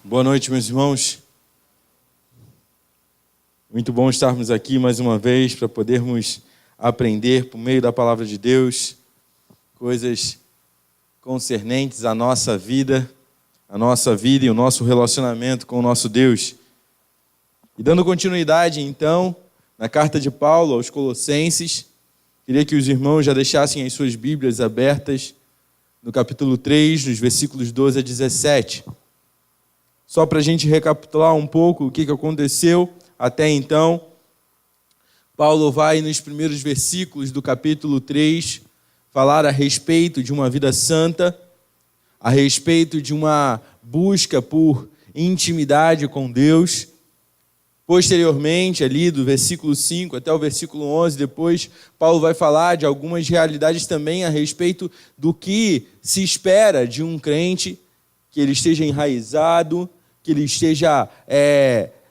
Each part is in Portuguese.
Boa noite, meus irmãos. Muito bom estarmos aqui mais uma vez para podermos aprender por meio da palavra de Deus coisas concernentes à nossa vida e o nosso relacionamento com o nosso Deus. E dando continuidade, então, na carta de Paulo aos Colossenses, queria que os irmãos já deixassem as suas Bíblias abertas no capítulo 3, nos versículos 12 a 17. Só para a gente recapitular um pouco o que aconteceu até então, Paulo vai nos primeiros versículos do capítulo 3 falar a respeito de uma vida santa, a respeito de uma busca por intimidade com Deus. Posteriormente, ali do versículo 5 até o versículo 11, depois, Paulo vai falar de algumas realidades também a respeito do que se espera de um crente, que ele esteja enraizado, que ele esteja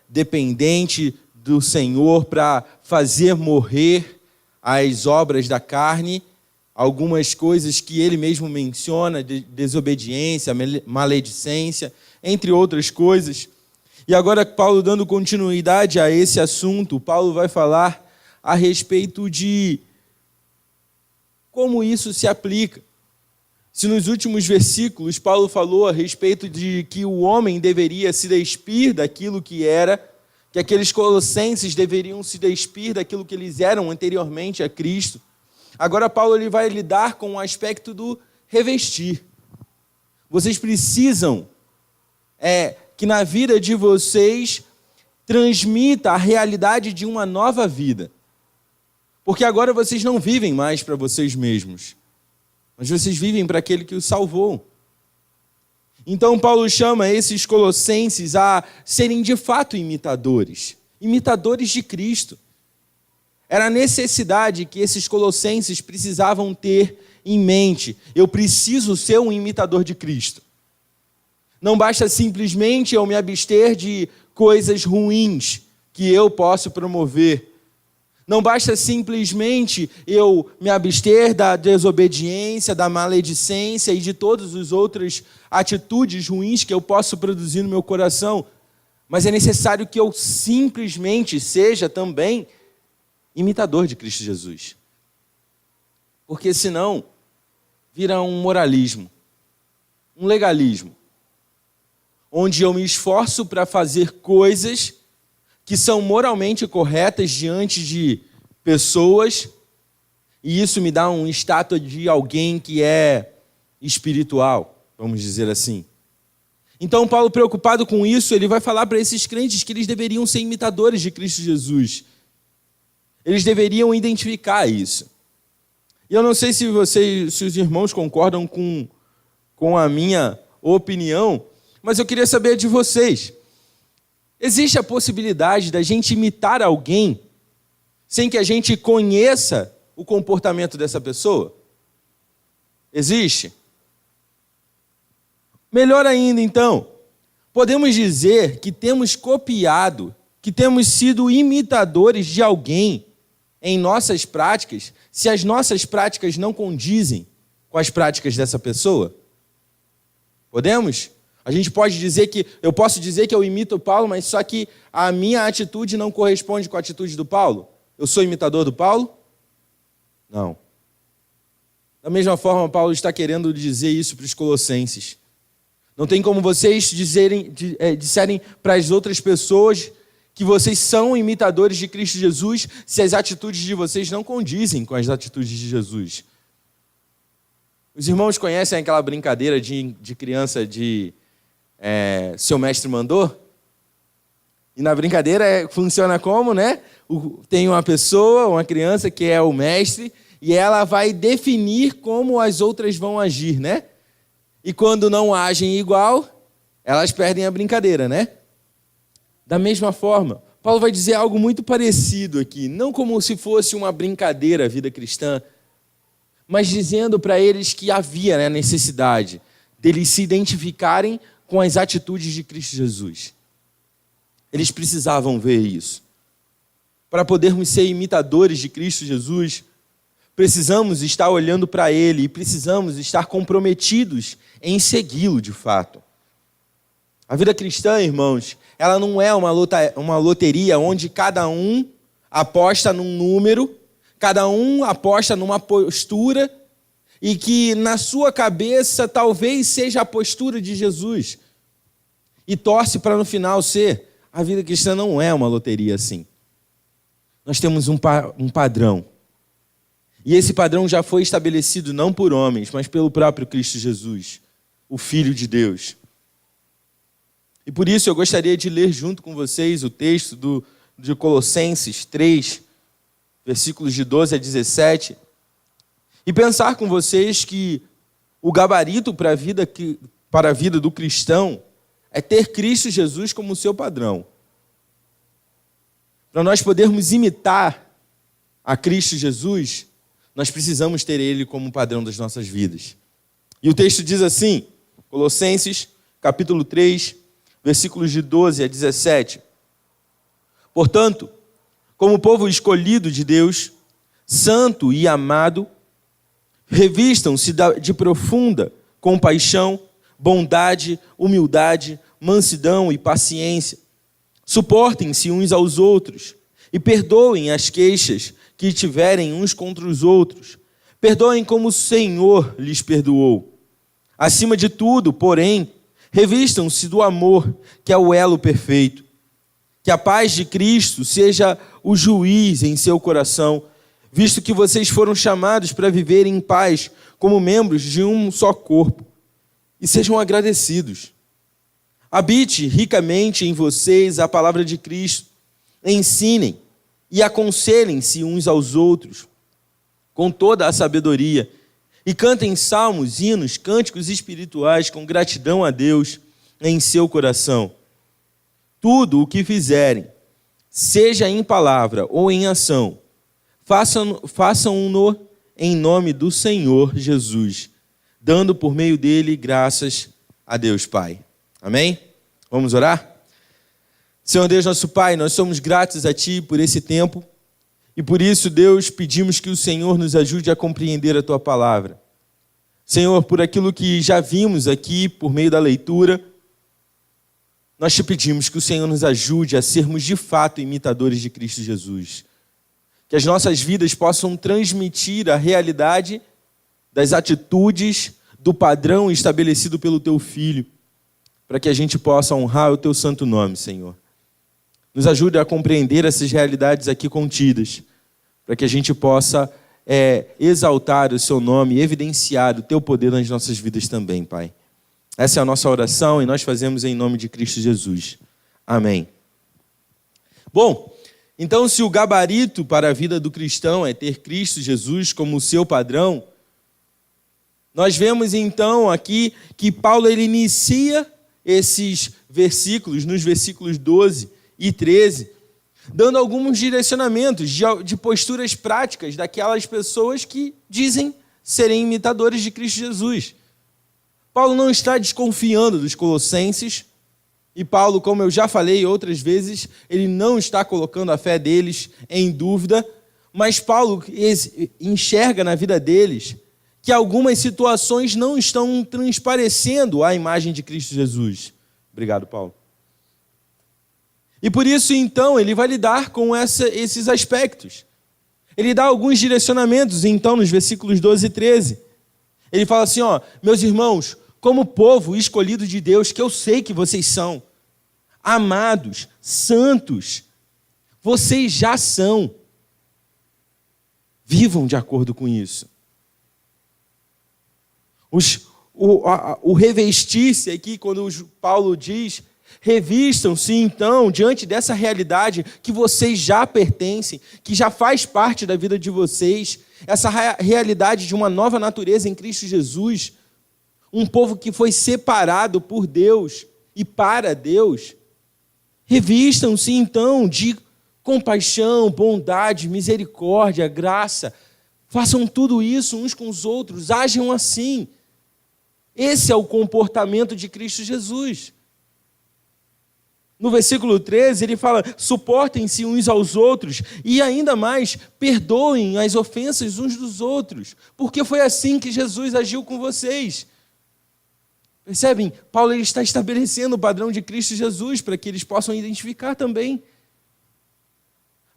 dependente do Senhor para fazer morrer as obras da carne, algumas coisas que ele mesmo menciona, desobediência, maledicência, entre outras coisas. E agora, Paulo dando continuidade a esse assunto, Paulo vai falar a respeito de como isso se aplica. Se nos últimos versículos Paulo falou a respeito de que o homem deveria se despir daquilo que era, que aqueles colossenses deveriam se despir daquilo que eles eram anteriormente a Cristo, agora Paulo ele vai lidar com o aspecto do revestir. Vocês precisam que na vida de vocês transmita a realidade de uma nova vida. Porque agora vocês não vivem mais para vocês mesmos, mas vocês vivem para aquele que os salvou. Então Paulo chama esses colossenses a serem de fato imitadores de Cristo. Era a necessidade que esses colossenses precisavam ter em mente. Eu preciso ser um imitador de Cristo. Não basta simplesmente eu me abster de coisas ruins que eu posso promover. Não basta simplesmente eu me abster da desobediência, da maledicência e de todas as outras atitudes ruins que eu posso produzir no meu coração. Mas é necessário que eu simplesmente seja também imitador de Cristo Jesus. Porque senão vira um moralismo, um legalismo, onde eu me esforço para fazer coisas que são moralmente corretas diante de pessoas, e isso me dá um status de alguém que é espiritual, vamos dizer assim. Então, Paulo, preocupado com isso, ele vai falar para esses crentes que eles deveriam ser imitadores de Cristo Jesus. Eles deveriam identificar isso. E eu não sei se os irmãos concordam com a minha opinião, mas eu queria saber de vocês. Existe a possibilidade da gente imitar alguém sem que a gente conheça o comportamento dessa pessoa? Existe? Melhor ainda, então, podemos dizer que temos copiado, que temos sido imitadores de alguém em nossas práticas, se as nossas práticas não condizem com as práticas dessa pessoa? Podemos? A gente pode dizer eu posso dizer que eu imito o Paulo, mas só que a minha atitude não corresponde com a atitude do Paulo? Eu sou imitador do Paulo? Não. Da mesma forma, Paulo está querendo dizer isso para os colossenses. Não tem como vocês disserem para as outras pessoas que vocês são imitadores de Cristo Jesus se as atitudes de vocês não condizem com as atitudes de Jesus. Os irmãos conhecem aquela brincadeira de criança de seu mestre mandou? E na brincadeira funciona como, né? Tem uma pessoa, uma criança que é o mestre, e ela vai definir como as outras vão agir, né? E quando não agem igual, elas perdem a brincadeira, né? Da mesma forma, Paulo vai dizer algo muito parecido aqui, não como se fosse uma brincadeira a vida cristã, mas dizendo para eles que havia, né, a necessidade deles se identificarem com as atitudes de Cristo Jesus. Eles precisavam ver isso. Para podermos ser imitadores de Cristo Jesus, precisamos estar olhando para Ele e precisamos estar comprometidos em segui-lo de fato. A vida cristã, irmãos, ela não é uma loteria onde cada um aposta num número, cada um aposta numa postura e que na sua cabeça talvez seja a postura de Jesus e torce para no final ser. A vida cristã não é uma loteria assim. Nós temos um padrão. E esse padrão já foi estabelecido não por homens, mas pelo próprio Cristo Jesus, o Filho de Deus. E por isso eu gostaria de ler junto com vocês o texto de Colossenses 3, versículos de 12 a 17, e pensar com vocês que o gabarito para a vida do cristão é ter Cristo Jesus como seu padrão. Para nós podermos imitar a Cristo Jesus, nós precisamos ter Ele como padrão das nossas vidas. E o texto diz assim, Colossenses, capítulo 3, versículos de 12 a 17. Portanto, como povo escolhido de Deus, santo e amado, revistam-se de profunda compaixão, bondade, humildade, mansidão e paciência. Suportem-se uns aos outros e perdoem as queixas que tiverem uns contra os outros. Perdoem como o Senhor lhes perdoou. Acima de tudo, porém, revistam-se do amor, que é o elo perfeito. Que a paz de Cristo seja o juiz em seu coração, visto que vocês foram chamados para viver em paz, como membros de um só corpo. E sejam agradecidos. Habite ricamente em vocês a palavra de Cristo. Ensinem e aconselhem-se uns aos outros, com toda a sabedoria. E cantem salmos, hinos, cânticos espirituais com gratidão a Deus em seu coração. Tudo o que fizerem, seja em palavra ou em ação, façam-no em nome do Senhor Jesus, dando por meio dele graças a Deus Pai. Amém? Vamos orar? Senhor Deus, nosso Pai, nós somos gratos a Ti por esse tempo e por isso, Deus, pedimos que o Senhor nos ajude a compreender a Tua palavra. Senhor, por aquilo que já vimos aqui por meio da leitura, nós Te pedimos que o Senhor nos ajude a sermos de fato imitadores de Cristo Jesus. Que as nossas vidas possam transmitir a realidade das atitudes, do padrão estabelecido pelo Teu Filho, para que a gente possa honrar o Teu santo nome, Senhor. Nos ajude a compreender essas realidades aqui contidas, para que a gente possa exaltar o Seu nome e evidenciar o Teu poder nas nossas vidas também, Pai. Essa é a nossa oração e nós fazemos em nome de Cristo Jesus. Amém. Bom, então se o gabarito para a vida do cristão é ter Cristo Jesus como o seu padrão, nós vemos então aqui que Paulo ele inicia esses versículos, nos versículos 12 e 13, dando alguns direcionamentos de posturas práticas daquelas pessoas que dizem serem imitadores de Cristo Jesus. Paulo não está desconfiando dos colossenses, e Paulo, como eu já falei outras vezes, ele não está colocando a fé deles em dúvida, mas Paulo enxerga na vida deles que algumas situações não estão transparecendo a imagem de Cristo Jesus. Obrigado, Paulo. E por isso, então, ele vai lidar com esses aspectos. Ele dá alguns direcionamentos, então, nos versículos 12 e 13. Ele fala assim, meus irmãos, como povo escolhido de Deus, que eu sei que vocês são, amados, santos, vocês já são. Vivam de acordo com isso. O revestir-se aqui, quando Paulo diz, revistam-se então diante dessa realidade que vocês já pertencem, que já faz parte da vida de vocês, essa realidade de uma nova natureza em Cristo Jesus, um povo que foi separado por Deus e para Deus. Revistam-se então de compaixão, bondade, misericórdia, graça. Façam tudo isso uns com os outros, ajam assim. Esse é o comportamento de Cristo Jesus. No versículo 13, ele fala, suportem-se uns aos outros e ainda mais, perdoem as ofensas uns dos outros, porque foi assim que Jesus agiu com vocês. Percebem? Paulo ele está estabelecendo o padrão de Cristo Jesus para que eles possam identificar também.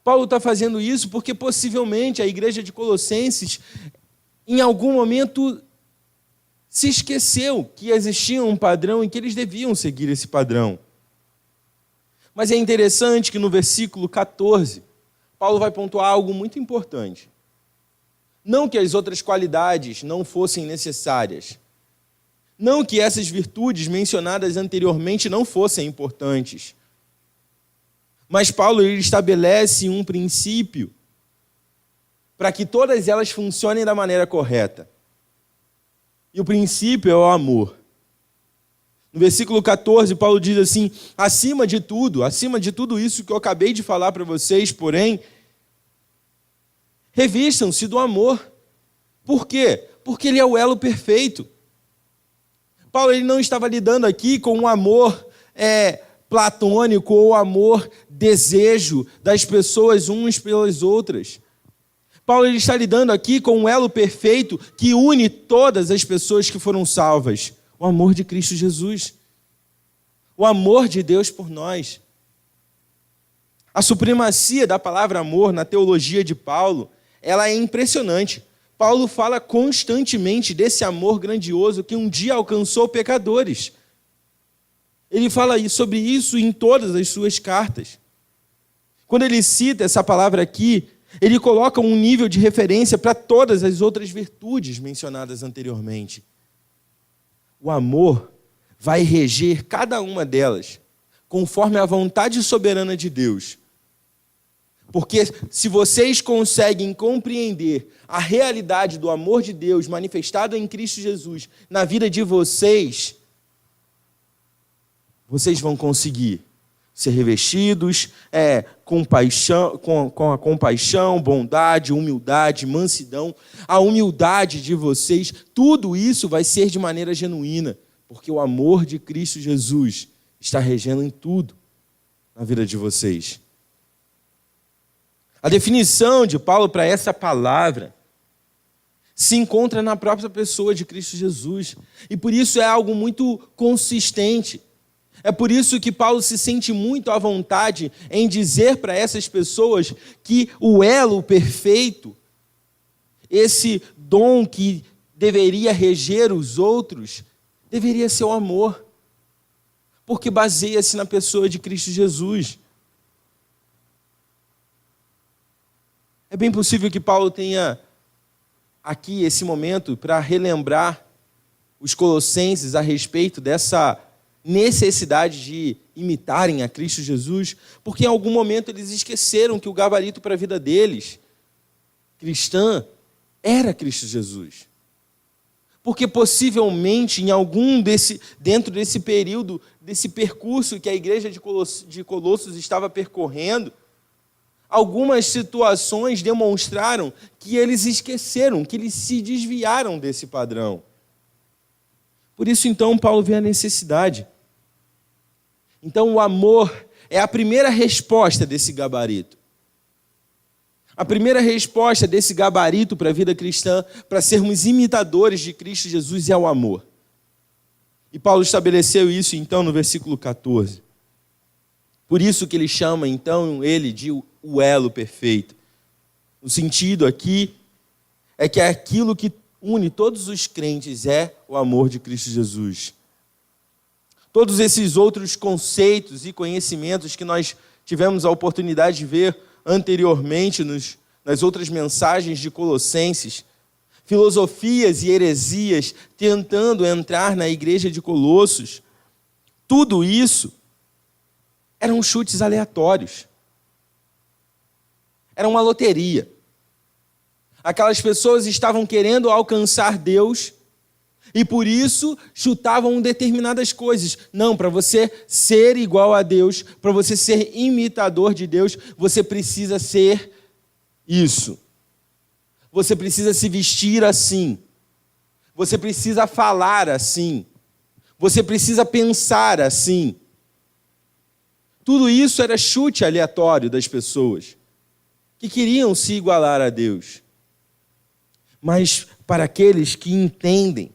Paulo está fazendo isso porque possivelmente a igreja de Colossenses, em algum momento, se esqueceu que existia um padrão e que eles deviam seguir esse padrão. Mas é interessante que no versículo 14, Paulo vai pontuar algo muito importante. Não que as outras qualidades não fossem necessárias. Não que essas virtudes mencionadas anteriormente não fossem importantes. Mas Paulo ele estabelece um princípio para que todas elas funcionem da maneira correta. E o princípio é o amor. No versículo 14, Paulo diz assim: acima de tudo isso que eu acabei de falar para vocês, porém, revistam-se do amor. Por quê? Porque ele é o elo perfeito. Paulo ele não estava lidando aqui com um amor platônico ou amor desejo das pessoas umas pelas outras. Paulo ele está lidando aqui com um elo perfeito que une todas as pessoas que foram salvas. O amor de Cristo Jesus. O amor de Deus por nós. A supremacia da palavra amor na teologia de Paulo, ela é impressionante. Paulo fala constantemente desse amor grandioso que um dia alcançou pecadores. Ele fala sobre isso em todas as suas cartas. Quando ele cita essa palavra aqui, ele coloca um nível de referência para todas as outras virtudes mencionadas anteriormente. O amor vai reger cada uma delas, conforme a vontade soberana de Deus. Porque se vocês conseguem compreender a realidade do amor de Deus manifestado em Cristo Jesus na vida de vocês, vocês vão conseguir ser revestidos com a compaixão, bondade, humildade, mansidão. A humildade de vocês, tudo isso vai ser de maneira genuína, porque o amor de Cristo Jesus está regendo em tudo na vida de vocês. A definição de Paulo para essa palavra se encontra na própria pessoa de Cristo Jesus. E por isso é algo muito consistente. É por isso que Paulo se sente muito à vontade em dizer para essas pessoas que o elo perfeito, esse dom que deveria reger os outros, deveria ser o amor. Porque baseia-se na pessoa de Cristo Jesus. É bem possível que Paulo tenha aqui esse momento para relembrar os colossenses a respeito dessa necessidade de imitarem a Cristo Jesus, porque em algum momento eles esqueceram que o gabarito para a vida deles, cristã, era Cristo Jesus. Porque possivelmente dentro desse período, desse percurso que a igreja de Colossos estava percorrendo, algumas situações demonstraram que eles esqueceram, que eles se desviaram desse padrão. Por isso, então, Paulo vê a necessidade. Então, o amor é a primeira resposta desse gabarito. A primeira resposta desse gabarito para a vida cristã, para sermos imitadores de Cristo Jesus, é o amor. E Paulo estabeleceu isso, então, no versículo 14. Por isso que ele chama, então, ele de o elo perfeito. O sentido aqui é que aquilo que une todos os crentes é o amor de Cristo Jesus. Todos esses outros conceitos e conhecimentos que nós tivemos a oportunidade de ver anteriormente nas outras mensagens de Colossenses, filosofias e heresias tentando entrar na igreja de Colossos, tudo isso eram chutes aleatórios. Era uma loteria. Aquelas pessoas estavam querendo alcançar Deus e por isso chutavam determinadas coisas. Não, para você ser igual a Deus, para você ser imitador de Deus, você precisa ser isso. Você precisa se vestir assim. Você precisa falar assim. Você precisa pensar assim. Tudo isso era chute aleatório das pessoas que queriam se igualar a Deus. Mas para aqueles que entendem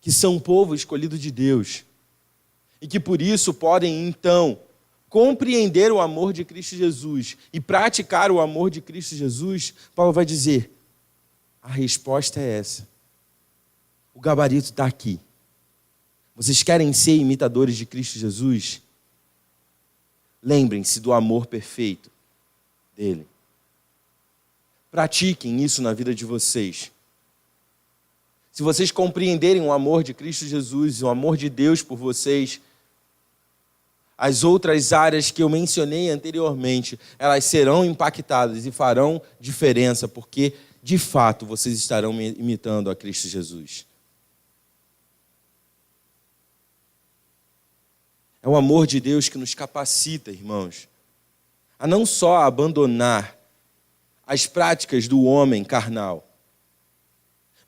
que são povo escolhido de Deus e que por isso podem, então, compreender o amor de Cristo Jesus e praticar o amor de Cristo Jesus, Paulo vai dizer, a resposta é essa. O gabarito está aqui. Vocês querem ser imitadores de Cristo Jesus? Lembrem-se do amor perfeito dele. Pratiquem isso na vida de vocês. Se vocês compreenderem o amor de Cristo Jesus, o amor de Deus por vocês, as outras áreas que eu mencionei anteriormente, elas serão impactadas e farão diferença, porque, de fato, vocês estarão imitando a Cristo Jesus. É o amor de Deus que nos capacita, irmãos, a não só abandonar as práticas do homem carnal,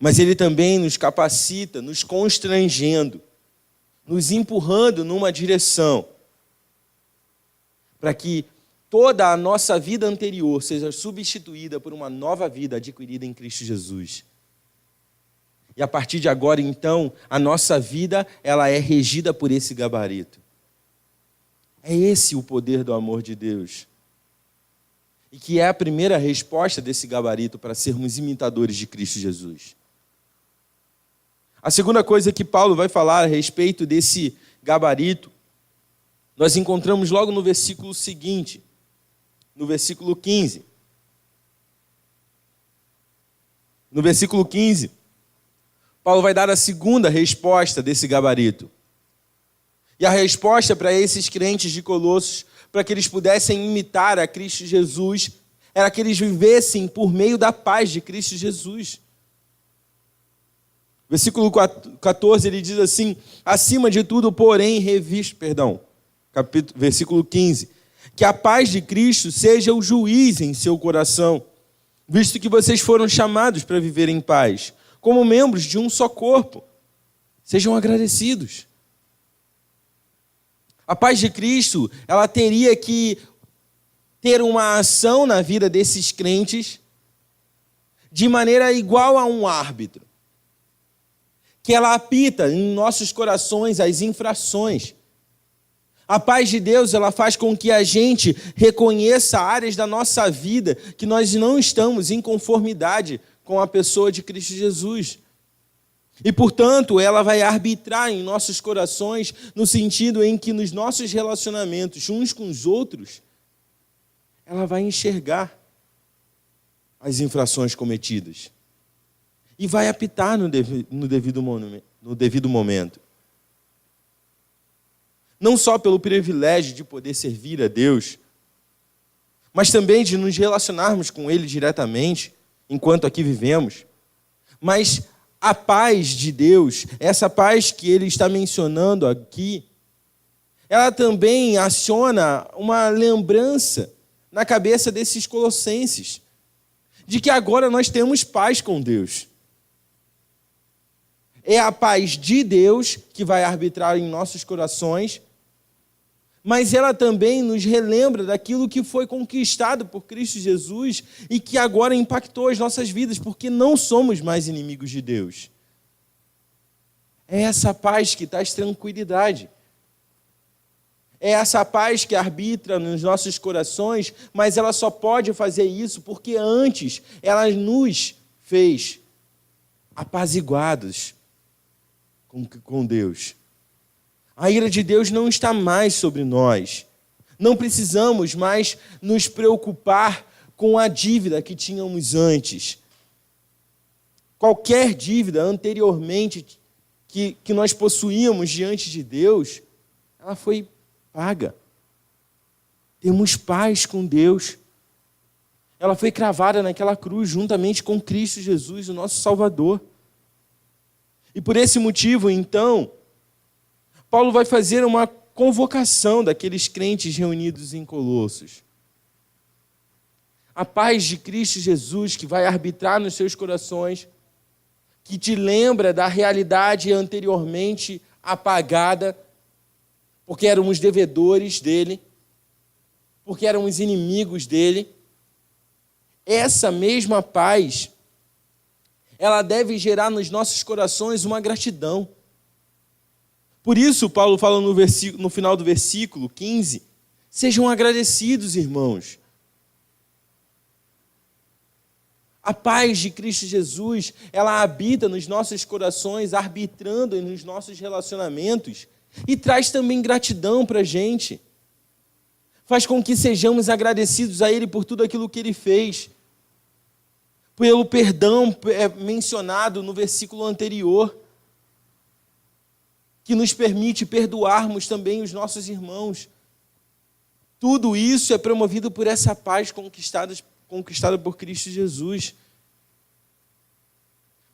mas ele também nos capacita, nos constrangendo, nos empurrando numa direção, para que toda a nossa vida anterior seja substituída por uma nova vida adquirida em Cristo Jesus. E a partir de agora, então, a nossa vida ela é regida por esse gabarito. É esse o poder do amor de Deus. E que é a primeira resposta desse gabarito para sermos imitadores de Cristo Jesus. A segunda coisa que Paulo vai falar a respeito desse gabarito, nós encontramos logo no versículo seguinte, no versículo 15. No versículo 15, Paulo vai dar a segunda resposta desse gabarito. E a resposta para esses crentes de Colossos, para que eles pudessem imitar a Cristo Jesus, era que eles vivessem por meio da paz de Cristo Jesus. Versículo 14, ele diz assim, acima de tudo, porém, versículo 15, que a paz de Cristo seja o juiz em seu coração, visto que vocês foram chamados para viver em paz, como membros de um só corpo. Sejam agradecidos. A paz de Cristo, ela teria que ter uma ação na vida desses crentes de maneira igual a um árbitro, que ela apita em nossos corações as infrações. A paz de Deus, ela faz com que a gente reconheça áreas da nossa vida que nós não estamos em conformidade com a pessoa de Cristo Jesus. E, portanto, ela vai arbitrar em nossos corações no sentido em que nos nossos relacionamentos uns com os outros, ela vai enxergar as infrações cometidas e vai apitar no devido momento. Não só pelo privilégio de poder servir a Deus, mas também de nos relacionarmos com Ele diretamente, enquanto aqui vivemos. Mas a paz de Deus, essa paz que ele está mencionando aqui, ela também aciona uma lembrança na cabeça desses colossenses, de que agora nós temos paz com Deus. É a paz de Deus que vai arbitrar em nossos corações, mas ela também nos relembra daquilo que foi conquistado por Cristo Jesus e que agora impactou as nossas vidas, porque não somos mais inimigos de Deus. É essa paz que traz tranquilidade. É essa paz que arbitra nos nossos corações, mas ela só pode fazer isso porque antes ela nos fez apaziguados com Deus. A ira de Deus não está mais sobre nós. Não precisamos mais nos preocupar com a dívida que tínhamos antes. Qualquer dívida anteriormente que nós possuíamos diante de Deus, ela foi paga. Temos paz com Deus. Ela foi cravada naquela cruz juntamente com Cristo Jesus, o nosso Salvador. E por esse motivo, então, Paulo vai fazer uma convocação daqueles crentes reunidos em Colossos. A paz de Cristo Jesus que vai arbitrar nos seus corações, que te lembra da realidade anteriormente apagada, porque éramos devedores dele, porque éramos inimigos dele. Essa mesma paz, ela deve gerar nos nossos corações uma gratidão. Por isso, Paulo fala no final do versículo 15, sejam agradecidos, irmãos. A paz de Cristo Jesus, ela habita nos nossos corações, arbitrando nos nossos relacionamentos e traz também gratidão para a gente. Faz com que sejamos agradecidos a Ele por tudo aquilo que Ele fez. Pelo perdão mencionado no versículo anterior, que nos permite perdoarmos também os nossos irmãos. Tudo isso é promovido por essa paz conquistada por Cristo Jesus.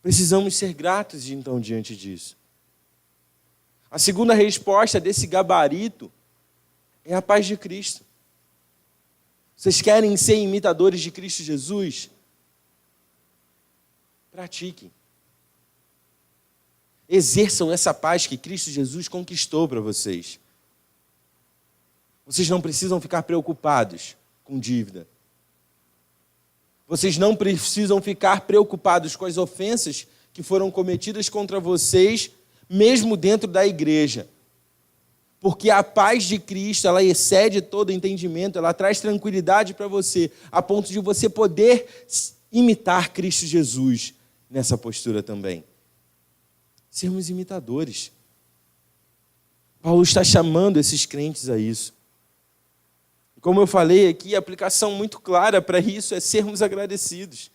Precisamos ser gratos, então, diante disso. A segunda resposta desse gabarito é a paz de Cristo. Vocês querem ser imitadores de Cristo Jesus? Pratiquem. Exerçam essa paz que Cristo Jesus conquistou para vocês. Vocês não precisam ficar preocupados com dívida. Vocês não precisam ficar preocupados com as ofensas que foram cometidas contra vocês, mesmo dentro da igreja. Porque a paz de Cristo, ela excede todo entendimento, ela traz tranquilidade para você, a ponto de você poder imitar Cristo Jesus nessa postura também. Sermos imitadores. Paulo está chamando esses crentes a isso. Como eu falei aqui, a aplicação muito clara para isso é sermos agradecidos.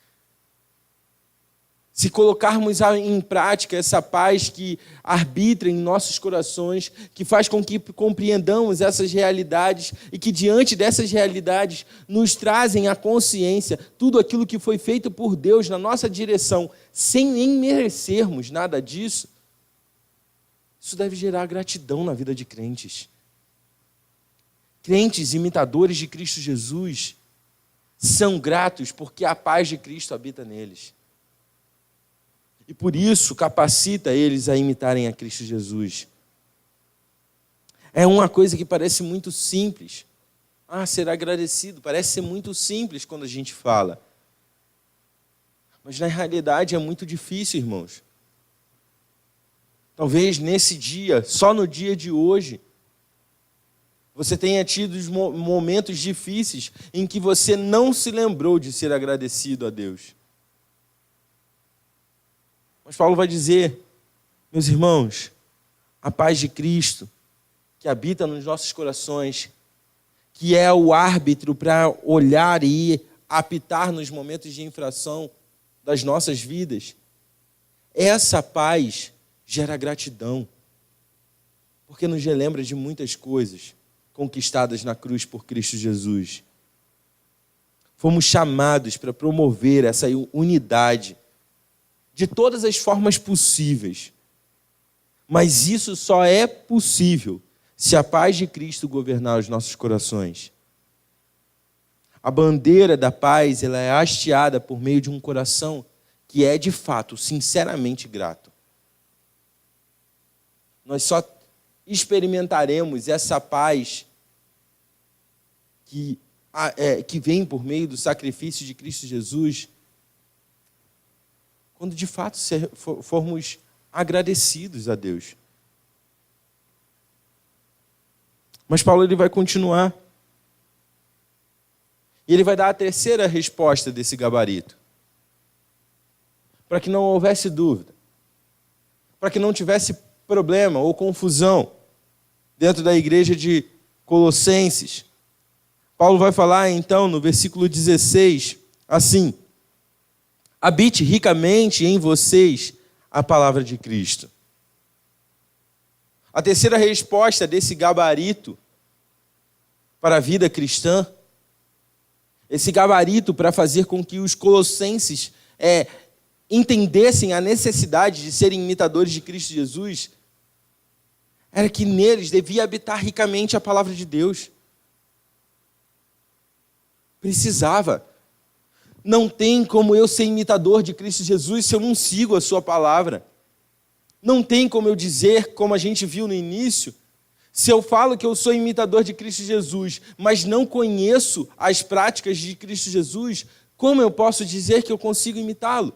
Se colocarmos em prática essa paz que arbitra em nossos corações, que faz com que compreendamos essas realidades e que diante dessas realidades nos trazem à consciência tudo aquilo que foi feito por Deus na nossa direção, sem nem merecermos nada disso, isso deve gerar gratidão na vida de crentes. Crentes imitadores de Cristo Jesus são gratos porque a paz de Cristo habita neles. E por isso capacita eles a imitarem a Cristo Jesus. É uma coisa que parece muito simples. Ser agradecido, parece ser muito simples quando a gente fala. Mas na realidade é muito difícil, irmãos. Talvez nesse dia, só no dia de hoje, você tenha tido momentos difíceis em que você não se lembrou de ser agradecido a Deus. Mas Paulo vai dizer, meus irmãos, a paz de Cristo, que habita nos nossos corações, que é o árbitro para olhar e apitar nos momentos de infração das nossas vidas, essa paz gera gratidão, porque nos relembra de muitas coisas conquistadas na cruz por Cristo Jesus. Fomos chamados para promover essa unidade de todas as formas possíveis. Mas isso só é possível se a paz de Cristo governar os nossos corações. A bandeira da paz, ela é hasteada por meio de um coração que é, de fato, sinceramente grato. Nós só experimentaremos essa paz que vem por meio do sacrifício de Cristo Jesus quando de fato formos agradecidos a Deus. Mas Paulo ele vai continuar. E ele vai dar a terceira resposta desse gabarito. Para que não houvesse dúvida. Para que não tivesse problema ou confusão dentro da igreja de Colossenses. Paulo vai falar então no versículo 16, assim: habite ricamente em vocês a palavra de Cristo. A terceira resposta desse gabarito para a vida cristã, esse gabarito para fazer com que os colossenses entendessem a necessidade de serem imitadores de Cristo Jesus, era que neles devia habitar ricamente a palavra de Deus. Precisava. Não tem como eu ser imitador de Cristo Jesus se eu não sigo a sua palavra. Não tem como eu dizer, como a gente viu no início, se eu falo que eu sou imitador de Cristo Jesus, mas não conheço as práticas de Cristo Jesus, como eu posso dizer que eu consigo imitá-lo?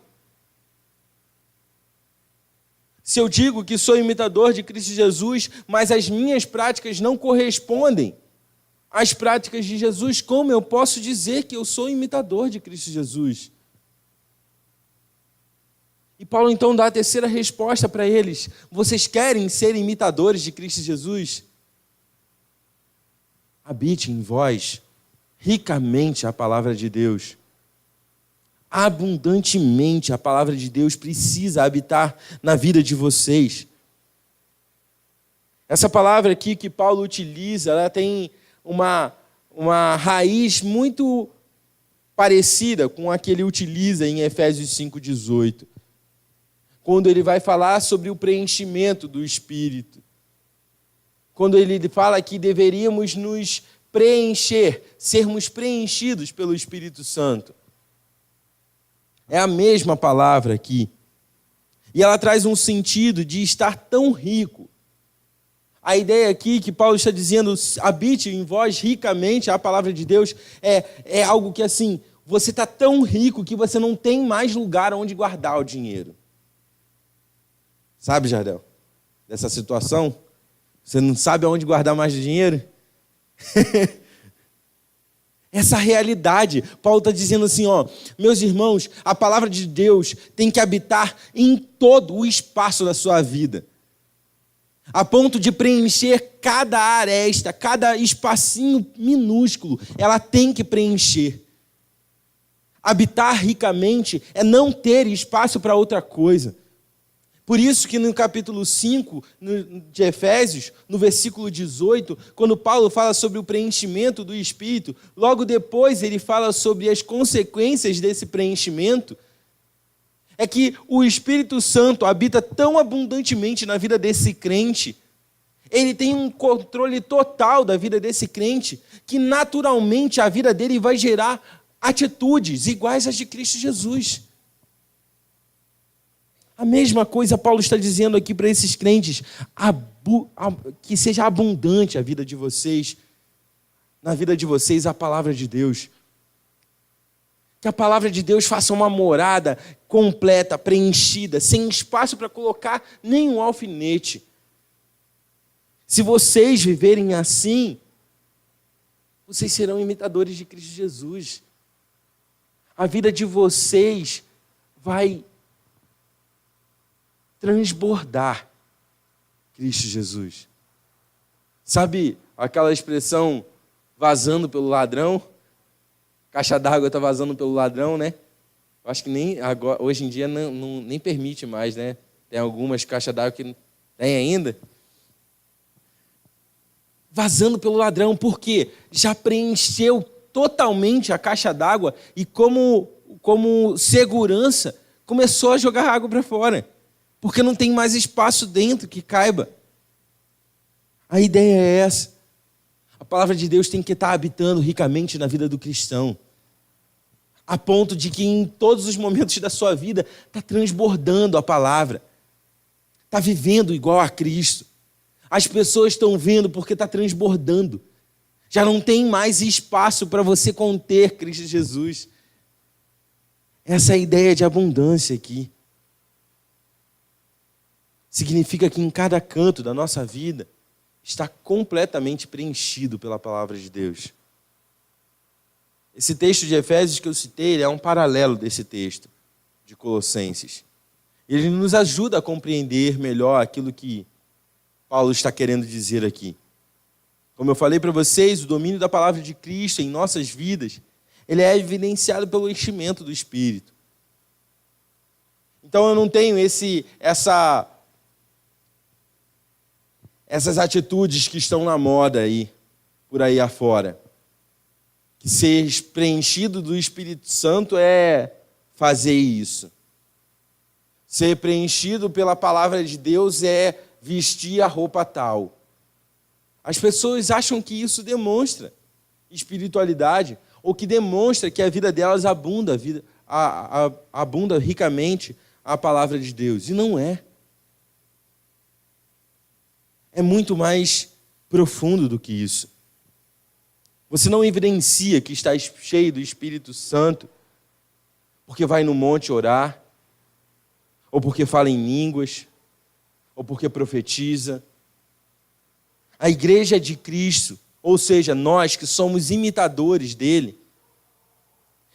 Se eu digo que sou imitador de Cristo Jesus, mas as minhas práticas não correspondem às práticas de Jesus, como eu posso dizer que eu sou imitador de Cristo Jesus? E Paulo então dá a terceira resposta para eles. Vocês querem ser imitadores de Cristo Jesus? Habite em vós ricamente a palavra de Deus. Abundantemente a palavra de Deus precisa habitar na vida de vocês. Essa palavra aqui que Paulo utiliza, ela tem uma raiz muito parecida com a que ele utiliza em Efésios 5,18. Quando ele vai falar sobre o preenchimento do Espírito. Quando ele fala que deveríamos nos preencher, sermos preenchidos pelo Espírito Santo. É a mesma palavra aqui. E ela traz um sentido de estar tão rico. A ideia aqui que Paulo está dizendo, habite em vós ricamente a palavra de Deus, é algo que assim, você está tão rico que você não tem mais lugar onde guardar o dinheiro. Sabe, Jardel, dessa situação? Você não sabe aonde guardar mais dinheiro? Essa realidade, Paulo está dizendo assim, meus irmãos, a palavra de Deus tem que habitar em todo o espaço da sua vida, a ponto de preencher cada aresta, cada espacinho minúsculo, ela tem que preencher. Habitar ricamente é não ter espaço para outra coisa. Por isso que no capítulo 5 de Efésios, no versículo 18, quando Paulo fala sobre o preenchimento do Espírito, logo depois ele fala sobre as consequências desse preenchimento, é que o Espírito Santo habita tão abundantemente na vida desse crente, ele tem um controle total da vida desse crente, que naturalmente a vida dele vai gerar atitudes iguais às de Cristo Jesus. A mesma coisa Paulo está dizendo aqui para esses crentes, que seja abundante a vida de vocês, na vida de vocês a palavra de Deus. Que a palavra de Deus faça uma morada completa, preenchida, sem espaço para colocar nenhum alfinete. Se vocês viverem assim, vocês serão imitadores de Cristo Jesus. A vida de vocês vai transbordar Cristo Jesus. Sabe aquela expressão vazando pelo ladrão? Caixa d'água está vazando pelo ladrão, né? Eu acho que nem agora, hoje em dia nem permite mais, né? Tem algumas caixas d'água que tem ainda. Vazando pelo ladrão, porque já preencheu totalmente a caixa d'água e como segurança começou a jogar água para fora. Porque não tem mais espaço dentro que caiba. A ideia é essa. A palavra de Deus tem que estar habitando ricamente na vida do cristão. A ponto de que em todos os momentos da sua vida está transbordando a palavra. Está vivendo igual a Cristo. As pessoas estão vendo porque está transbordando. Já não tem mais espaço para você conter Cristo Jesus. Essa é a ideia de abundância aqui. Significa que em cada canto da nossa vida está completamente preenchido pela palavra de Deus. Esse texto de Efésios que eu citei, ele é um paralelo desse texto de Colossenses. Ele nos ajuda a compreender melhor aquilo que Paulo está querendo dizer aqui. Como eu falei para vocês, o domínio da palavra de Cristo em nossas vidas, ele é evidenciado pelo enchimento do Espírito. Então eu não tenho essas atitudes que estão na moda aí, por aí afora. Que ser preenchido do Espírito Santo é fazer isso. Ser preenchido pela palavra de Deus é vestir a roupa tal. As pessoas acham que isso demonstra espiritualidade, ou que demonstra que a vida delas abunda ricamente a palavra de Deus. E não é. É muito mais profundo do que isso. Você não evidencia que está cheio do Espírito Santo porque vai no monte orar, ou porque fala em línguas, ou porque profetiza. A igreja de Cristo, ou seja, nós que somos imitadores dele,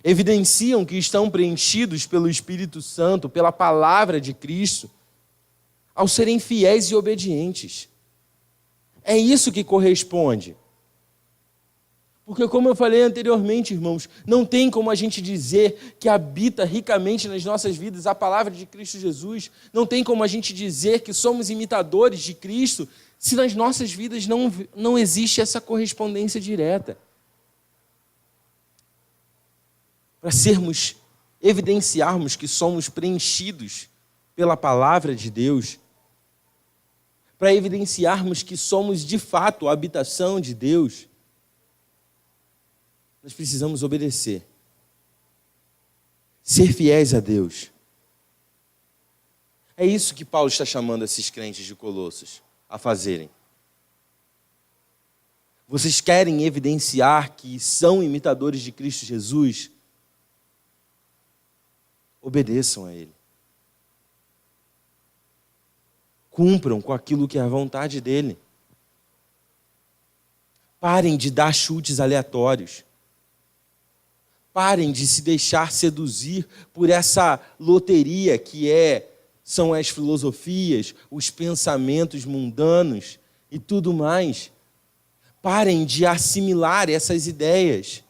evidenciam que estão preenchidos pelo Espírito Santo, pela palavra de Cristo, ao serem fiéis e obedientes. É isso que corresponde. Porque, como eu falei anteriormente, irmãos, não tem como a gente dizer que habita ricamente nas nossas vidas a palavra de Cristo Jesus, não tem como a gente dizer que somos imitadores de Cristo, se nas nossas vidas não existe essa correspondência direta. Para evidenciarmos que somos preenchidos pela palavra de Deus, para evidenciarmos que somos de fato a habitação de Deus, nós precisamos obedecer, ser fiéis a Deus. É isso que Paulo está chamando esses crentes de Colossos a fazerem. Vocês querem evidenciar que são imitadores de Cristo Jesus? Obedeçam a Ele. Cumpram com aquilo que é a vontade dEle. Parem de dar chutes aleatórios. Parem de se deixar seduzir por essa loteria que são as filosofias, os pensamentos mundanos e tudo mais. Parem de assimilar essas ideias.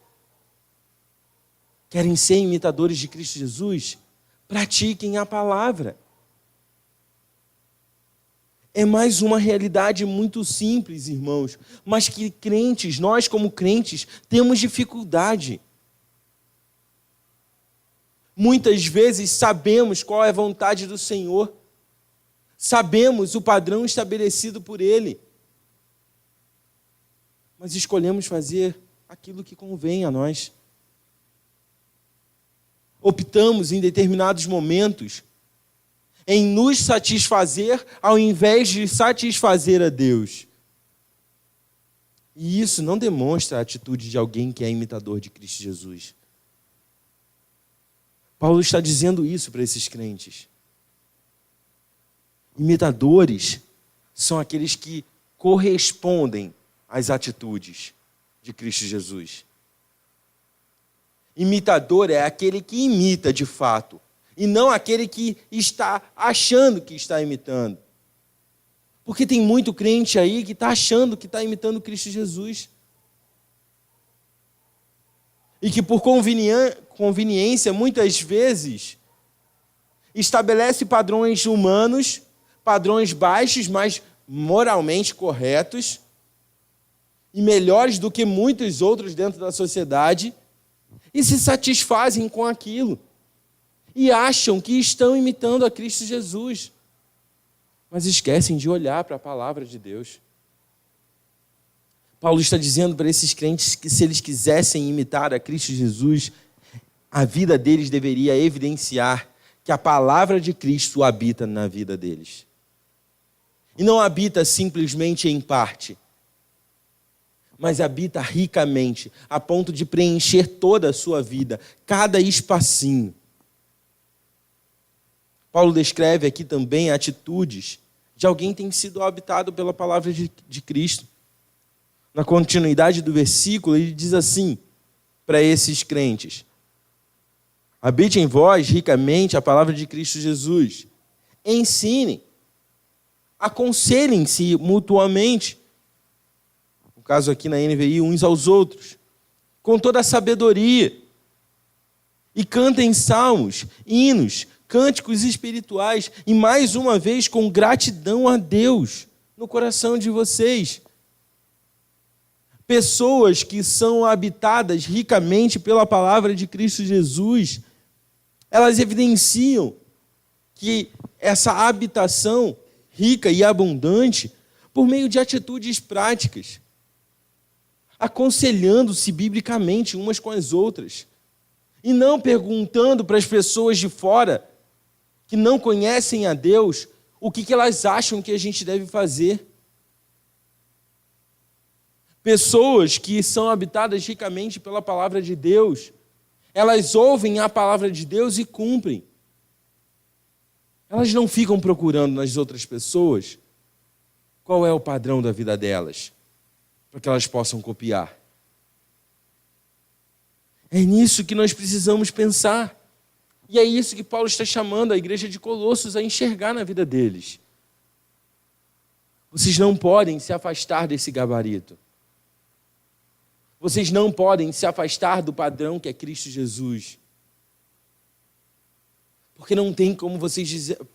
Querem ser imitadores de Cristo Jesus? Pratiquem a palavra. É mais uma realidade muito simples, irmãos, mas que nós como crentes, temos dificuldade. Muitas vezes sabemos qual é a vontade do Senhor, sabemos o padrão estabelecido por Ele, mas escolhemos fazer aquilo que convém a nós. Optamos em determinados momentos em nos satisfazer ao invés de satisfazer a Deus. E isso não demonstra a atitude de alguém que é imitador de Cristo Jesus. Paulo está dizendo isso para esses crentes. Imitadores são aqueles que correspondem às atitudes de Cristo Jesus. Imitador é aquele que imita de fato, e não aquele que está achando que está imitando. Porque tem muito crente aí que está achando que está imitando Cristo Jesus. E que por conveniência, muitas vezes, estabelece padrões humanos, padrões baixos, mas moralmente corretos, e melhores do que muitos outros dentro da sociedade, e se satisfazem com aquilo. E acham que estão imitando a Cristo Jesus, mas esquecem de olhar para a palavra de Deus. Paulo está dizendo para esses crentes que se eles quisessem imitar a Cristo Jesus, a vida deles deveria evidenciar que a palavra de Cristo habita na vida deles. E não habita simplesmente em parte, mas habita ricamente, a ponto de preencher toda a sua vida, cada espacinho. Paulo descreve aqui também atitudes de alguém que tem sido habitado pela palavra de Cristo. Na continuidade do versículo, ele diz assim para esses crentes: habite em vós ricamente a palavra de Cristo Jesus. Ensinem, aconselhem-se mutuamente, no caso aqui na NVI, uns aos outros, com toda a sabedoria. E cantem salmos, hinos, cânticos espirituais, e mais uma vez com gratidão a Deus no coração de vocês. Pessoas que são habitadas ricamente pela palavra de Cristo Jesus, elas evidenciam que essa habitação rica e abundante por meio de atitudes práticas, aconselhando-se biblicamente umas com as outras, e não perguntando para as pessoas de fora que não conhecem a Deus o que elas acham que a gente deve fazer. Pessoas que são habitadas ricamente pela palavra de Deus, elas ouvem a palavra de Deus e cumprem. Elas não ficam procurando nas outras pessoas qual é o padrão da vida delas, para que elas possam copiar. É nisso que nós precisamos pensar. E é isso que Paulo está chamando a igreja de Colossos a enxergar na vida deles. Vocês não podem se afastar desse gabarito. Vocês não podem se afastar do padrão que é Cristo Jesus. Porque não tem como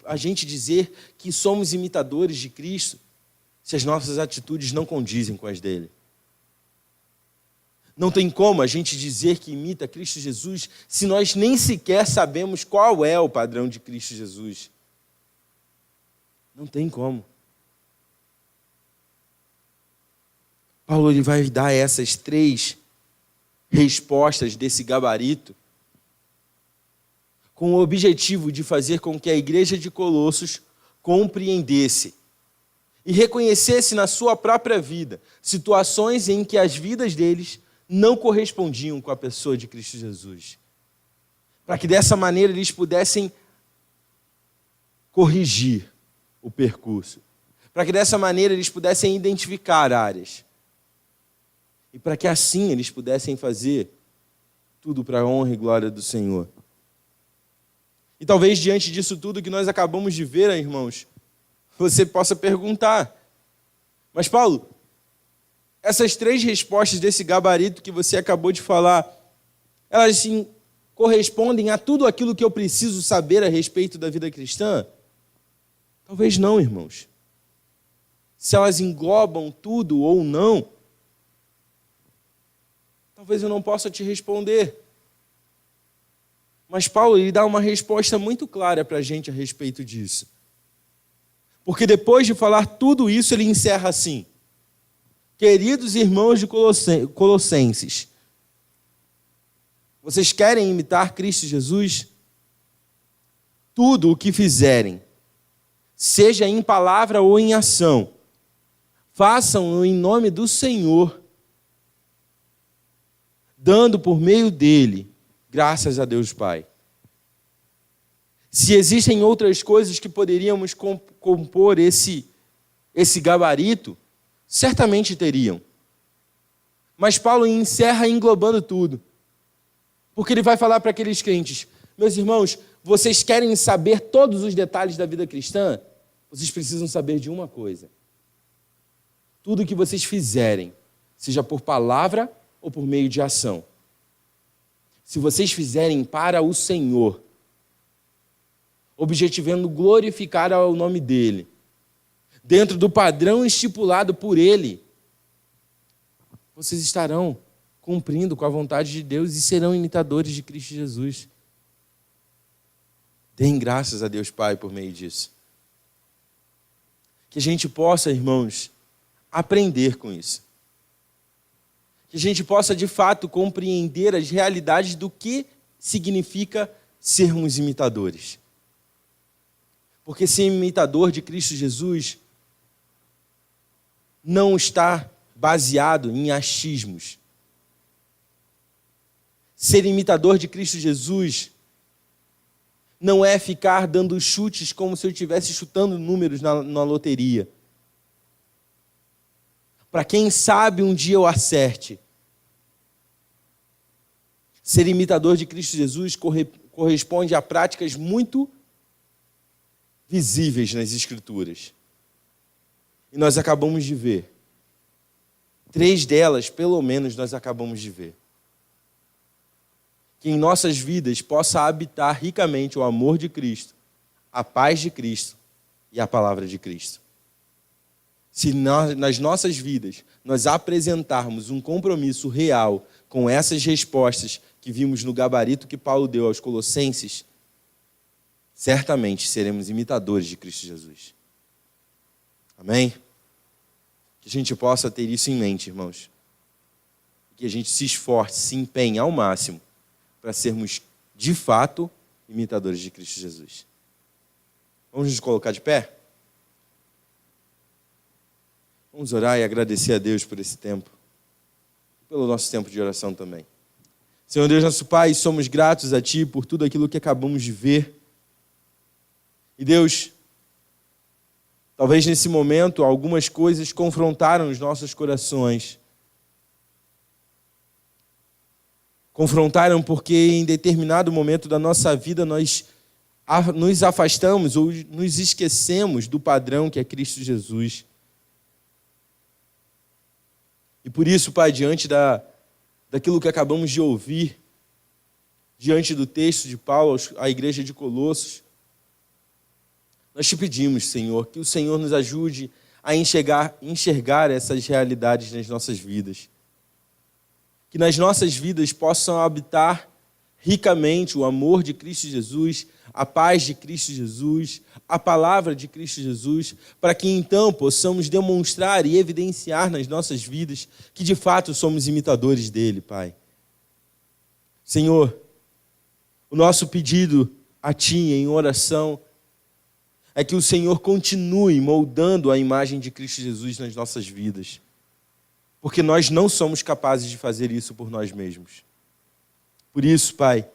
a gente dizer que somos imitadores de Cristo se as nossas atitudes não condizem com as dele. Não tem como a gente dizer que imita Cristo Jesus se nós nem sequer sabemos qual é o padrão de Cristo Jesus. Não tem como. Paulo ele vai dar essas 3 respostas desse gabarito com o objetivo de fazer com que a igreja de Colossos compreendesse e reconhecesse na sua própria vida situações em que as vidas deles não correspondiam com a pessoa de Cristo Jesus. Para que dessa maneira eles pudessem corrigir o percurso. Para que dessa maneira eles pudessem identificar áreas. E para que assim eles pudessem fazer tudo para a honra e glória do Senhor. E talvez diante disso tudo que nós acabamos de ver, irmãos, você possa perguntar, mas Paulo, essas 3 respostas desse gabarito que você acabou de falar, elas sim correspondem a tudo aquilo que eu preciso saber a respeito da vida cristã? Talvez não, irmãos. Se elas englobam tudo ou não, talvez eu não possa te responder. Mas Paulo ele dá uma resposta muito clara para a gente a respeito disso. Porque depois de falar tudo isso, ele encerra assim: queridos irmãos de Colossenses, vocês querem imitar Cristo Jesus? Tudo o que fizerem, seja em palavra ou em ação, façam-no em nome do Senhor, dando por meio dele graças a Deus Pai. Se existem outras coisas que poderíamos compor esse gabarito, certamente teriam. Mas Paulo encerra englobando tudo. Porque ele vai falar para aqueles crentes: meus irmãos, vocês querem saber todos os detalhes da vida cristã? Vocês precisam saber de uma coisa. Tudo que vocês fizerem, seja por palavra ou por meio de ação, se vocês fizerem para o Senhor, objetivando glorificar o nome dele, dentro do padrão estipulado por ele, vocês estarão cumprindo com a vontade de Deus e serão imitadores de Cristo Jesus. Deem graças a Deus Pai por meio disso. Que a gente possa, irmãos, aprender com isso. Que a gente possa, de fato, compreender as realidades do que significa sermos imitadores. Porque ser imitador de Cristo Jesus não está baseado em achismos. Ser imitador de Cristo Jesus não é ficar dando chutes como se eu estivesse chutando números na loteria. Para quem sabe um dia eu acerte. Ser imitador de Cristo Jesus corresponde a práticas muito visíveis nas Escrituras. E nós acabamos de ver. 3 delas, pelo menos, nós acabamos de ver. Que em nossas vidas possa habitar ricamente o amor de Cristo, a paz de Cristo e a palavra de Cristo. Se nas nossas vidas nós apresentarmos um compromisso real com essas respostas que vimos no gabarito que Paulo deu aos Colossenses, certamente seremos imitadores de Cristo Jesus. Amém? Que a gente possa ter isso em mente, irmãos. Que a gente se esforce, se empenhe ao máximo para sermos, de fato, imitadores de Cristo Jesus. Vamos nos colocar de pé? Vamos orar e agradecer a Deus por esse tempo. Pelo nosso tempo de oração também. Senhor Deus, nosso Pai, somos gratos a Ti por tudo aquilo que acabamos de ver. E Deus, talvez nesse momento algumas coisas confrontaram os nossos corações. Confrontaram porque em determinado momento da nossa vida nós nos afastamos ou nos esquecemos do padrão que é Cristo Jesus. E por isso, Pai, diante daquilo que acabamos de ouvir, diante do texto de Paulo à igreja de Colossos, nós te pedimos, Senhor, que o Senhor nos ajude a enxergar essas realidades nas nossas vidas. Que nas nossas vidas possam habitar ricamente o amor de Cristo Jesus, a paz de Cristo Jesus, a palavra de Cristo Jesus, para que então possamos demonstrar e evidenciar nas nossas vidas que de fato somos imitadores dele, Pai. Senhor, o nosso pedido a Ti em oração é que o Senhor continue moldando a imagem de Cristo Jesus nas nossas vidas, porque nós não somos capazes de fazer isso por nós mesmos. Por isso, Pai,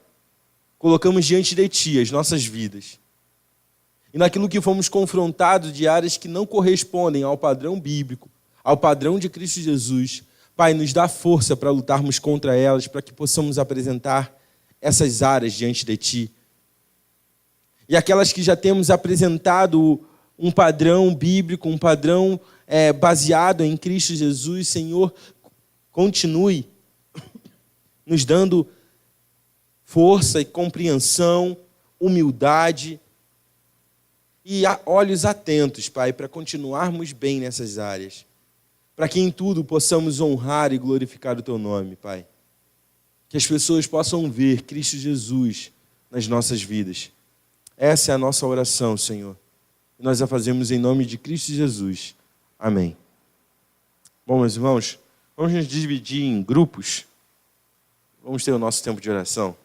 colocamos diante de Ti as nossas vidas. E naquilo que fomos confrontados de áreas que não correspondem ao padrão bíblico, ao padrão de Cristo Jesus, Pai, nos dá força para lutarmos contra elas, para que possamos apresentar essas áreas diante de Ti. E aquelas que já temos apresentado um padrão bíblico, um padrão baseado em Cristo Jesus, Senhor, continue nos dando força e compreensão, humildade e olhos atentos, Pai, para continuarmos bem nessas áreas, para que em tudo possamos honrar e glorificar o Teu nome, Pai. Que as pessoas possam ver Cristo Jesus nas nossas vidas. Essa é a nossa oração, Senhor. E nós a fazemos em nome de Cristo Jesus. Amém. Bom, meus irmãos, vamos nos dividir em grupos. Vamos ter o nosso tempo de oração.